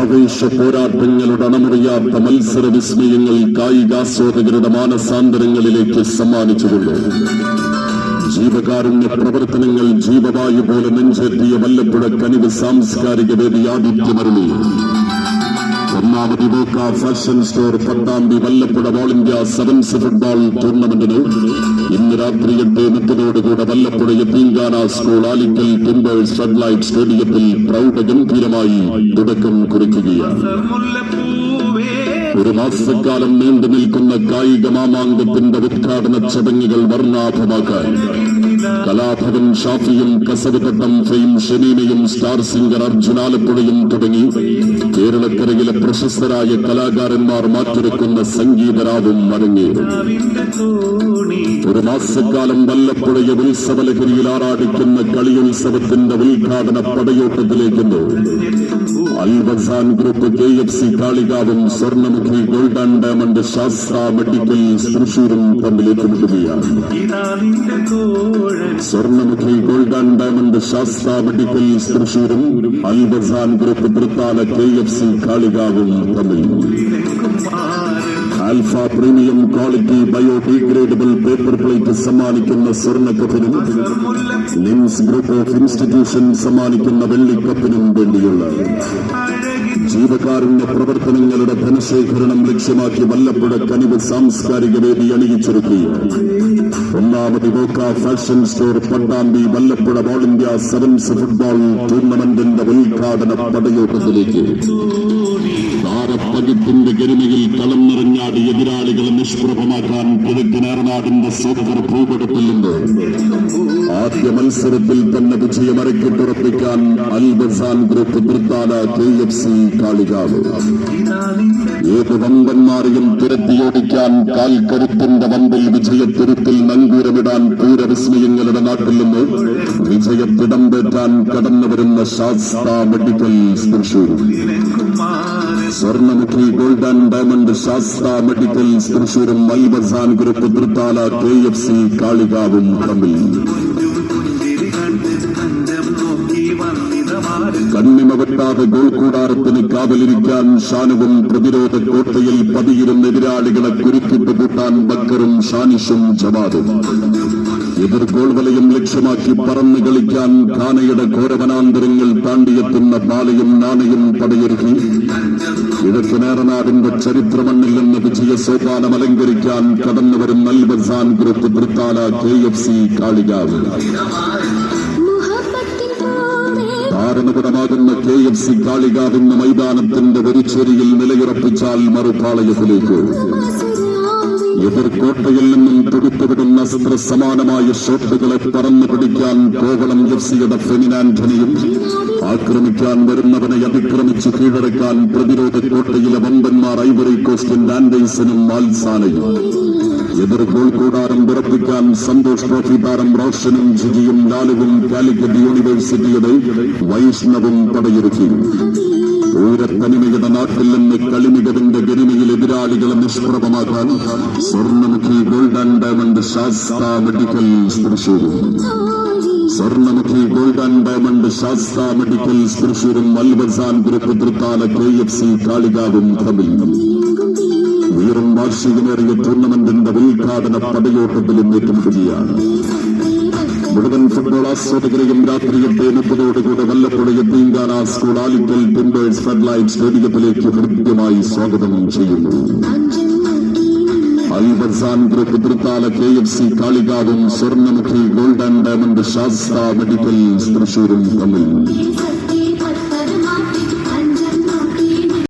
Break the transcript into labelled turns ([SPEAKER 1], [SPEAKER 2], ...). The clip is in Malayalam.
[SPEAKER 1] ആവേശ പോരാട്ടങ്ങളുടെ അണമുറിയാത്ത മത്സര വിസ്മയങ്ങൾ കായികാസ്വാദകരുടെ മാനസാന്തരങ്ങളിലേക്ക് സമ്മാനിച്ചുകൊണ്ട് ജീവകാരുണ്യ പ്രവർത്തനങ്ങൾ ജീവവായു പോലെ നെഞ്ചേറ്റിയ വല്ലപ്പുഴ കനിവ് സാംസ്കാരിക വേദി ആതിഥ്യമരുളി ഒന്നാമത് Evoka fashion store Pattambi Vallappuzha all India sevens football ടൂർണമെന്റിന് ഇന്ന് രാത്രി 8:30 Vallappuzha Yatheemkhana school Alikkal timbers floodlight സ്റ്റേഡിയത്തിൽ പ്രൗഢഗംഭീരമായി തുടക്കം കുറിക്കുകയാണ്. ഒരു മാസക്കാലം നീണ്ടു നിൽക്കുന്ന കായിക മാമാങ്കത്തിന്റെ ഉദ്ഘാടന ചടങ്ങുകൾ വർണ്ണാഭമാക്കാൻ കലാഭവൻ ഷാഫിയും കസവുതട്ടം ഫെയിം ഷെനീനയും സ്റ്റാർ സിംഗർ അർജുൻ ആലപ്പുഴയും തുടങ്ങി കേരളക്കരയിലെ പ്രശസ്തരായ കലാകാരന്മാർ മാറ്റൊരുക്കുന്ന സംഗീതരാവും അരങ്ങേറും. ഒരു മാസക്കാലം വല്ലപ്പുഴയെ ഉത്സവലഹരിയിൽ ആറാടിക്കുന്ന കളിയുത്സവത്തിന്റെ ഉദ്ഘാടന പടയോട്ടത്തിലേക്കുന്നു അൽബസാൻ ഗ്രൂപ്പ് KFC കാളികാവും Swarnamukhi gold and diamond Sastra medicals തൃശൂരും തമ്മിൽ ഏറ്റുമുട്ടുകയാണ്. Swarnamukhi gold and diamond Sastra medicals തൃശൂരും അൽബസാൻ ഗ്രൂപ്പ് തൃത്താല KFC കാളികാവും തമ്മിൽ alpha premium quality biodegradable paper plate സമ്മാനിക്കുന്ന സ്വർണ്ണക്കപ്പിനും ലിംസ് ഗ്രൂപ്പ് ഓഫ് ഇൻസ്റ്റിറ്റ്യൂഷൻ സമ്മാനിക്കുന്ന വെള്ളിക്കപ്പിനും വേണ്ടിയുള്ള ജീവകാരുണ്യ പ്രവർത്തനങ്ങളുടെ ധനശേഖരണം ലക്ഷ്യമാക്കി വല്ലപ്പുഴ കനിവ് സാംസ്കാരിക വേദി അണിയിച്ചൊരുക്കിയ ഒന്നാമത് Evoka fashion store Pattambi Vallappuzha all India sevens football ടൂർണമെന്റിന്റെ ഉദ്ഘാടന പടയോട്ടത്തിലേക്ക് താരപ്പകിപ്പിന്റെ ഗരിമയിൽ കളം നിറഞ്ഞാടി എതിരാളികളെ നിഷ്പ്രഭമാക്കാൻ കിഴക്കനേറനാടിന്റെ സോക്കർ ഭൂപടത്തിൽ നിന്ന് ആദ്യ മത്സരത്തിൽ തന്നെ വിജയമരക്കിട്ടുറപ്പിക്കാൻ അൽബസാൻ ഗ്രൂപ്പ് തൃത്താല KFC കാളികാവ് ഏത് വമ്പന്മാരെയും തുരത്തിയോടിക്കാൻ കാൽക്കരുത്തിന്റെ വമ്പിൽ വിജയത്തുരുത്തിൽ നങ്കൂരമിടാൻ പൂരവിസ്മയങ്ങളുടെ നാട്ടിൽ നിന്ന് വിജയത്തിടമ്പേറ്റാൻ കടന്നു വരുന്ന Sastra medicals Thrissur Swarnamukhi gold and diamond Sastra medicals തൃശൂരും അൽബസാൻ ഗ്രൂപ്പ് തൃത്താല KFC കാളികാവും തമ്മിൽ കണ്ണിമ വെട്ടാതെ ഗോൾ കൂടാരത്തിന് കാവലിരിക്കാൻ ഷാനുവും പ്രതിരോധ കോട്ടയിൽ പതിയിരുന്ന എതിരാളികളെ കുരുക്കിട്ട് കൂട്ടാൻ ബക്കറും ഷാനിഷും ജവാദും എതിർ ഗോൾ വലയം ലക്ഷ്യമാക്കി പറന്നു കളിക്കാൻ ഖാനയുടെ ഘോരവനാന്തരങ്ങൾ താണ്ടിയെത്തുന്ന ബാലയും നാണയും പടയൊരുക്കി കിഴക്കനേറനാടിന്റെ ചരിത്രമണ്ണിൽ നിന്ന് വിജയ സോപാനം അലങ്കരിക്കാൻ കടന്നുവരും അൽബസാൻ ഗ്രൂപ്പ് തൃത്താല KFC കാളികാവ് താരനുപടമാകുന്ന KFC കാളികാവിന്റെ മൈതാനത്തിന്റെ വെരിച്ചേരിയിൽ നിലയുറപ്പിച്ചാൽ മറുപാളയത്തിലേക്ക് എതിർക്കോട്ടയിൽ നിന്നും തൊടുത്തുവിടുന്ന അസ്ത്രസമാനമായ ഷോട്ടുകളെ പറന്നു പിടിക്കാൻ കോവളം FC-യുടെ ഫെമിൻ ആന്റണിയും ആക്രമിക്കാൻ വരുന്നവനെ അതിക്രമിച്ച് കീഴടക്കാൻ പ്രതിരോധ കോട്ടയിലെ വമ്പന്മാർ ഐവറി കോസ്റ്റിന്റെ ആൻഡേഴ്സനും മാൽസാനയും എതിർ ഗോൾ കൂടാരം ഉറപ്പിക്കാൻ സന്തോഷ് ട്രോഫി താരം റോഷനും ജിജിയും ലാലുവും കാലിക്കറ്റ് യൂണിവേഴ്സിറ്റിയുടെ വൈഷ്ണവും പടയൊരുക്കി പൂരത്തനിമയുടെ നാട്ടിൽ നിന്ന് കളിമികവിന്റെ ഗരിമയിൽ എതിരാളികളെ നിഷ്പ്രഭമാക്കാൻ സ്വർണ്ണമുഖി gold and diamond Sastra medicals തൃശൂരും സ്വർണ്ണമുഖി gold and diamond Sastra medicals തൃശൂരും അൽബസാൻ ഗ്രൂപ്പ് തൃത്താല KFC കാളികാവും തമ്മിൽ വീറും വാർഷികമേറിയ ടൂർണമെന്റിന്റെ ഉദ്ഘാടന പടയോട്ടത്തിലും ഏറ്റുമുട്ടുകയാണ്. മുഴുവൻ ഫുട്ബോൾ ആസ്വാദകരെയും രാത്രി 8:30 Vallappuzha Yatheemkhana school Alikkal timbers floodlight സ്റ്റേഡിയത്തിലേക്ക് ഹൃദ്യമായി സ്വാഗതം ചെയ്യുന്നു. അൽബസാൻ ഗ്രൂപ്പ് തൃത്താല KFC കാളികാവും Swarnamukhi gold and diamond Sastra medicals തൃശൂരും തമ്മിൽ